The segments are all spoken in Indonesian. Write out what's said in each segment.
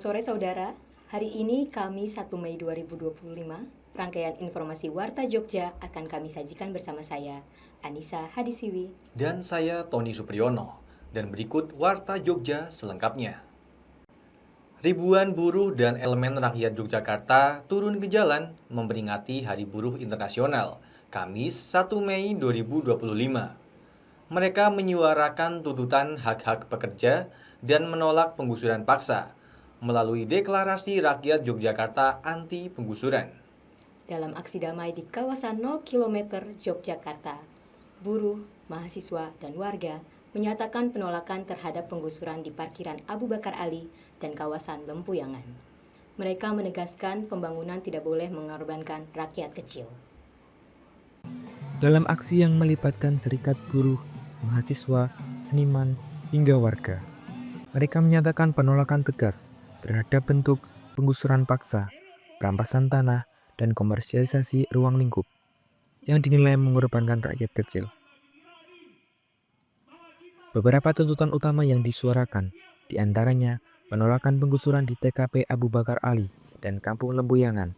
sore saudara, hari ini Kamis 1 Mei 2025, rangkaian informasi Warta Jogja akan kami sajikan bersama saya, Anissa Hadisiwi. Dan saya Tony Supriyono, dan berikut Warta Jogja selengkapnya. Ribuan buruh dan elemen rakyat Yogyakarta turun ke jalan memperingati Hari Buruh Internasional, Kamis 1 Mei 2025. Mereka menyuarakan tuntutan hak-hak pekerja dan menolak penggusuran paksa melalui Deklarasi Rakyat Yogyakarta Anti Penggusuran. Dalam aksi damai di kawasan 0 km Yogyakarta, buruh, mahasiswa, dan warga menyatakan penolakan terhadap penggusuran di parkiran Abu Bakar Ali dan kawasan Lempuyangan. Mereka menegaskan pembangunan tidak boleh mengorbankan rakyat kecil. Dalam aksi yang melibatkan serikat buruh, mahasiswa, seniman, hingga warga, mereka menyatakan penolakan tegas terhadap bentuk penggusuran paksa, perampasan tanah, dan komersialisasi ruang lingkup yang dinilai mengorbankan rakyat kecil. Beberapa tuntutan utama yang disuarakan, diantaranya penolakan penggusuran di TKP Abu Bakar Ali dan Kampung Lempuyangan,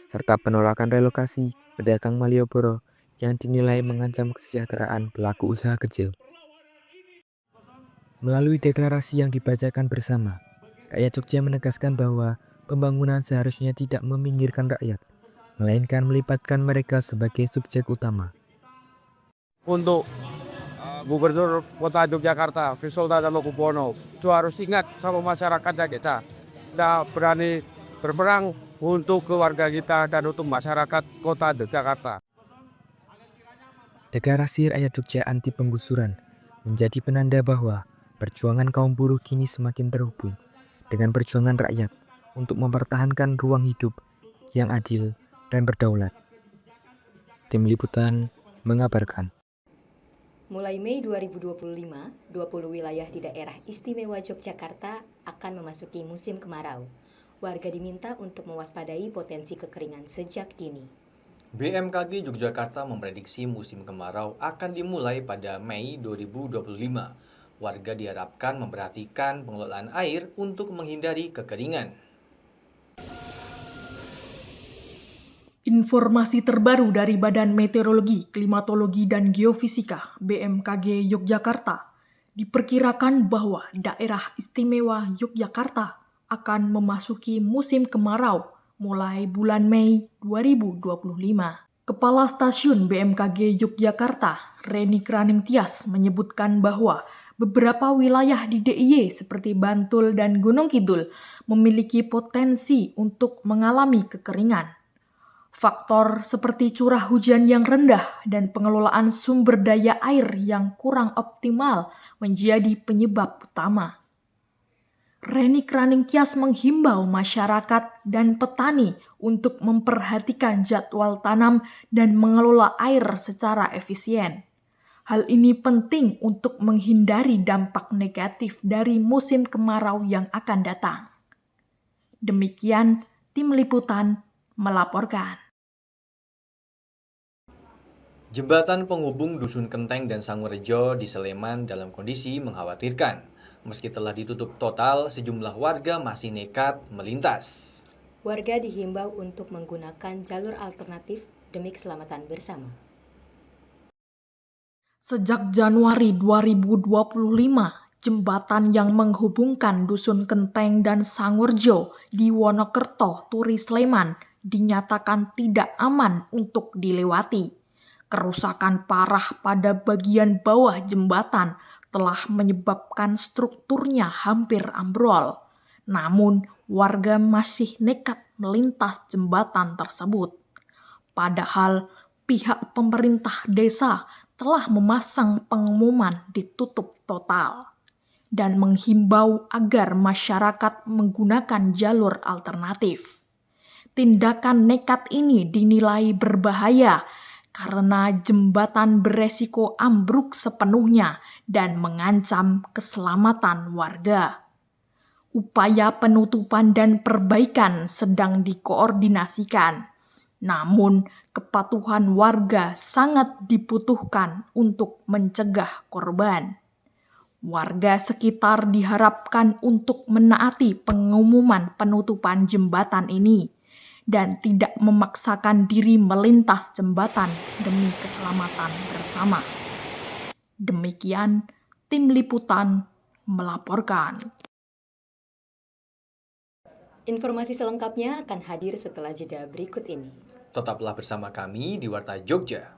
serta penolakan relokasi pedagang Malioboro yang dinilai mengancam kesejahteraan pelaku usaha kecil. Melalui deklarasi yang dibacakan bersama, rakyat Jogja menegaskan bahwa pembangunan seharusnya tidak meminggirkan rakyat, melainkan melibatkan mereka sebagai subjek utama. Untuk Gubernur Kota Yogyakarta, Sultan Hamengkubuwono, itu harus ingat sama masyarakatnya kita. Kita berani berperang untuk keluarga kita dan untuk masyarakat Kota Yogyakarta. Deklarasi rakyat Jogja anti penggusuran menjadi penanda bahwa perjuangan kaum buruh kini semakin terhubung dengan perjuangan rakyat untuk mempertahankan ruang hidup yang adil dan berdaulat. Tim Liputan mengabarkan. Mulai Mei 2025, 20 wilayah di daerah istimewa Yogyakarta akan memasuki musim kemarau. Warga diminta untuk mewaspadai potensi kekeringan sejak dini. BMKG Yogyakarta memprediksi musim kemarau akan dimulai pada Mei 2025. Warga diharapkan memperhatikan pengelolaan air untuk menghindari kekeringan. Informasi terbaru dari Badan Meteorologi, Klimatologi, dan Geofisika BMKG Yogyakarta diperkirakan bahwa daerah istimewa Yogyakarta akan memasuki musim kemarau mulai bulan Mei 2025. Kepala Stasiun BMKG Yogyakarta, Reni Kraning Tias, menyebutkan bahwa beberapa wilayah di DIY seperti Bantul dan Gunung Kidul memiliki potensi untuk mengalami kekeringan. Faktor seperti curah hujan yang rendah dan pengelolaan sumber daya air yang kurang optimal menjadi penyebab utama. Reni Kraning Tias menghimbau masyarakat dan petani untuk memperhatikan jadwal tanam dan mengelola air secara efisien. Hal ini penting untuk menghindari dampak negatif dari musim kemarau yang akan datang. Demikian Tim Liputan melaporkan. Jembatan penghubung Dusun Kenteng dan Sangorejo di Sleman dalam kondisi mengkhawatirkan. Meski telah ditutup total, sejumlah warga masih nekat melintas. Warga dihimbau untuk menggunakan jalur alternatif demi keselamatan bersama. Sejak Januari 2025, jembatan yang menghubungkan Dusun Kenteng dan Sangorejo di Wonokerto, Turi Sleman dinyatakan tidak aman untuk dilewati. Kerusakan parah pada bagian bawah jembatan telah menyebabkan strukturnya hampir ambrol. Namun, warga masih nekat melintas jembatan tersebut. Padahal, pihak pemerintah desa telah memasang pengumuman ditutup total dan menghimbau agar masyarakat menggunakan jalur alternatif. Tindakan nekat ini dinilai berbahaya karena jembatan beresiko ambruk sepenuhnya dan mengancam keselamatan warga. Upaya penutupan dan perbaikan sedang dikoordinasikan, namun kepatuhan warga sangat dibutuhkan untuk mencegah korban. Warga sekitar diharapkan untuk menaati pengumuman penutupan jembatan ini dan tidak memaksakan diri melintas jembatan demi keselamatan bersama. Demikian tim liputan melaporkan. Informasi selengkapnya akan hadir setelah jeda berikut ini. Tetaplah bersama kami di Warta Jogja.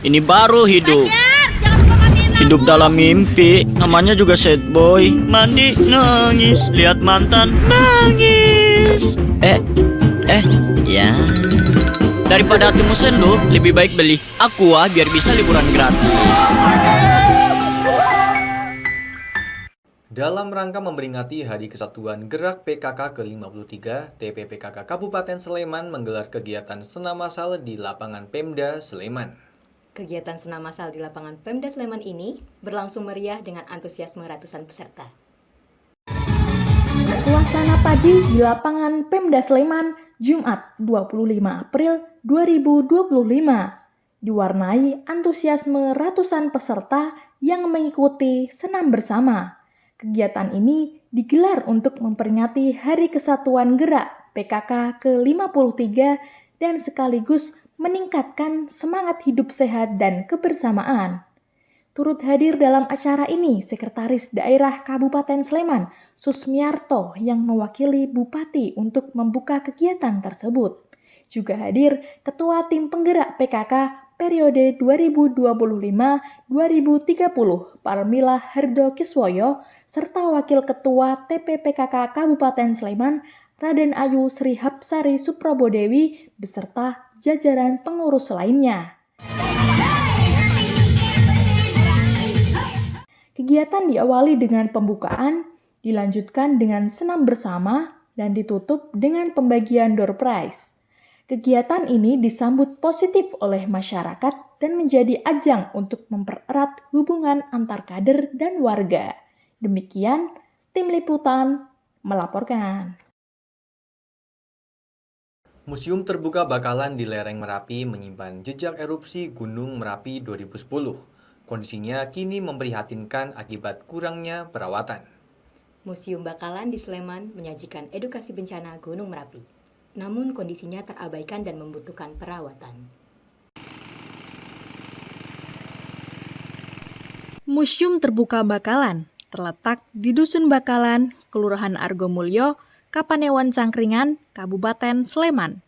Ini baru hidup. Hidup dalam mimpi, namanya juga sad boy. Mandi nangis, lihat mantan nangis. Ya. Daripada hatimu sendu, lebih baik beli Aqua biar bisa liburan gratis. Dalam rangka memperingati Hari Kesatuan Gerak PKK ke-53, TPPKK Kabupaten Sleman menggelar kegiatan senam massal di lapangan Pemda Sleman. Kegiatan senam massal di lapangan Pemda Sleman ini berlangsung meriah dengan antusiasme ratusan peserta. Suasana pagi di lapangan Pemda Sleman, Jumat 25 April 2025, diwarnai antusiasme ratusan peserta yang mengikuti senam bersama. Kegiatan ini digelar untuk memperingati Hari Kesatuan Gerak PKK ke-53 dan sekaligus meningkatkan semangat hidup sehat dan kebersamaan. Turut hadir dalam acara ini Sekretaris Daerah Kabupaten Sleman, Susmiarto, yang mewakili Bupati untuk membuka kegiatan tersebut. Juga hadir Ketua Tim Penggerak PKK periode 2025-2030, Parmila Hardo Kiswoyo, serta Wakil Ketua TPPKK Kabupaten Sleman, Raden Ayu Sri Hapsari Suprobodewi, beserta jajaran pengurus lainnya. Kegiatan diawali dengan pembukaan, dilanjutkan dengan senam bersama, dan ditutup dengan pembagian door prize. Kegiatan ini disambut positif oleh masyarakat dan menjadi ajang untuk mempererat hubungan antar kader dan warga. Demikian, tim liputan melaporkan. Museum Terbuka Bakalan di lereng Merapi menyimpan jejak erupsi Gunung Merapi 2010. Kondisinya kini memprihatinkan akibat kurangnya perawatan. Museum Bakalan di Sleman menyajikan edukasi bencana Gunung Merapi. Namun kondisinya terabaikan dan membutuhkan perawatan. Museum Terbuka Bakalan terletak di Dusun Bakalan, Kelurahan Argomulyo, Kapanewon Cangkringan, Kabupaten Sleman.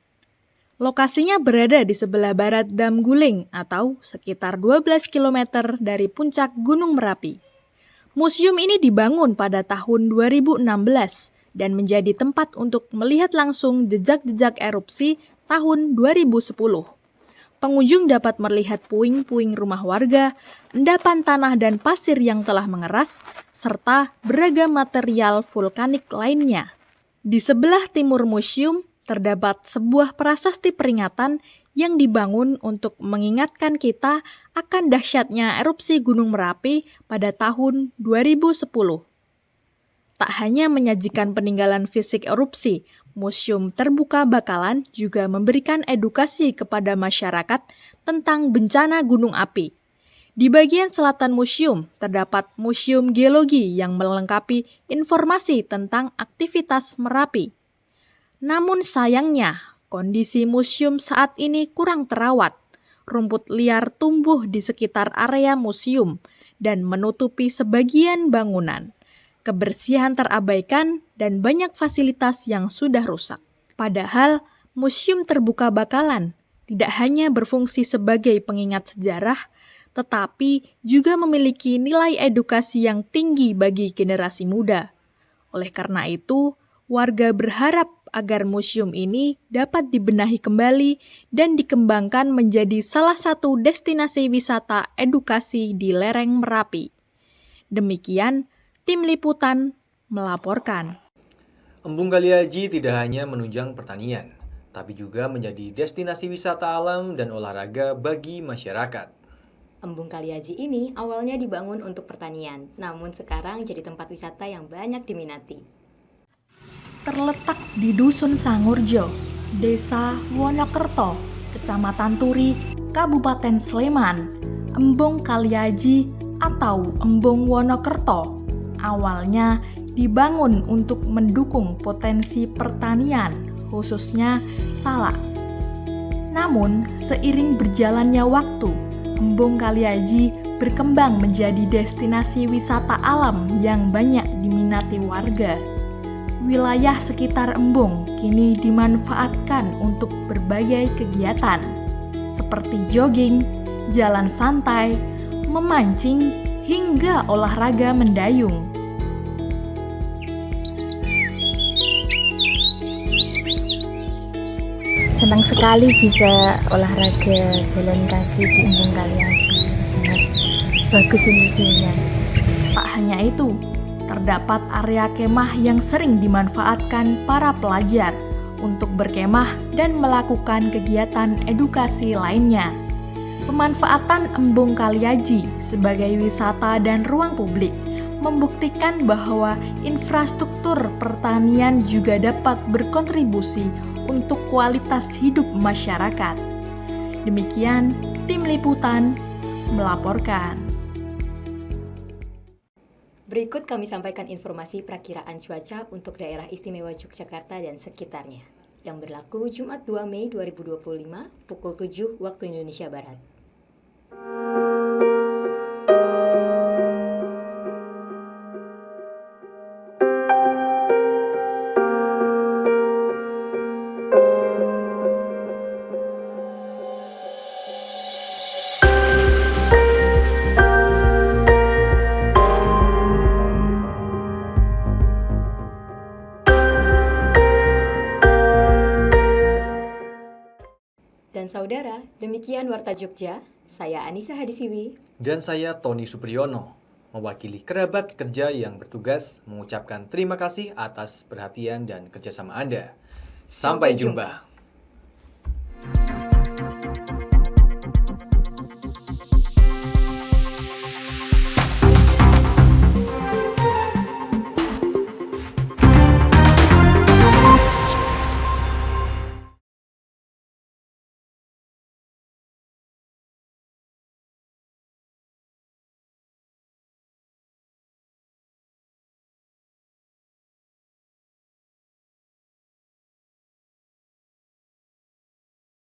Lokasinya berada di sebelah barat Dam Guling atau sekitar 12 km dari puncak Gunung Merapi. Museum ini dibangun pada tahun 2016 dan menjadi tempat untuk melihat langsung jejak-jejak erupsi tahun 2010. Pengunjung dapat melihat puing-puing rumah warga, endapan tanah dan pasir yang telah mengeras, serta beragam material vulkanik lainnya. Di sebelah timur museum terdapat sebuah prasasti peringatan yang dibangun untuk mengingatkan kita akan dahsyatnya erupsi Gunung Merapi pada tahun 2010. Tak hanya menyajikan peninggalan fisik erupsi, Museum Terbuka Bakalan juga memberikan edukasi kepada masyarakat tentang bencana gunung api. Di bagian selatan museum terdapat Museum Geologi yang melengkapi informasi tentang aktivitas Merapi. Namun sayangnya, kondisi museum saat ini kurang terawat. Rumput liar tumbuh di sekitar area museum dan menutupi sebagian bangunan. Kebersihan terabaikan dan banyak fasilitas yang sudah rusak. Padahal, Museum Terbuka Bakalan tidak hanya berfungsi sebagai pengingat sejarah, tetapi juga memiliki nilai edukasi yang tinggi bagi generasi muda. Oleh karena itu, warga berharap agar museum ini dapat dibenahi kembali dan dikembangkan menjadi salah satu destinasi wisata edukasi di lereng Merapi. Demikian, tim liputan melaporkan. Embung Kalihaji tidak hanya menunjang pertanian, tapi juga menjadi destinasi wisata alam dan olahraga bagi masyarakat. Embung Kalihaji ini awalnya dibangun untuk pertanian, namun sekarang jadi tempat wisata yang banyak diminati. Terletak di Dusun Sangurjo, Desa Wonokerto, Kecamatan Turi, Kabupaten Sleman, Embung Kalihaji atau Embung Wonokerto awalnya dibangun untuk mendukung potensi pertanian, khususnya salak. Namun, seiring berjalannya waktu, Embung Kaliaji berkembang menjadi destinasi wisata alam yang banyak diminati warga. Wilayah sekitar embung kini dimanfaatkan untuk berbagai kegiatan, seperti jogging, jalan santai, memancing, hingga olahraga mendayung. Senang sekali bisa olahraga jalan kaki di Embung Kaliaji. Sangat bagus ini view-nya. Tak hanya itu, terdapat area kemah yang sering dimanfaatkan para pelajar untuk berkemah dan melakukan kegiatan edukasi lainnya. Pemanfaatan Embung Kaliaji sebagai wisata dan ruang publik membuktikan bahwa infrastruktur pertanian juga dapat berkontribusi untuk kualitas hidup masyarakat. Demikian, tim liputan melaporkan. Berikut kami sampaikan informasi perakiraan cuaca untuk daerah istimewa Yogyakarta dan sekitarnya yang berlaku Jumat 2 Mei 2025 pukul 7 waktu Indonesia Barat. Dan saudara, demikian Warta Jogja. Saya Anissa Hadisiwi. Dan saya Tony Supriyono, mewakili kerabat kerja yang bertugas mengucapkan terima kasih atas perhatian dan kerjasama Anda. Sampai jumpa.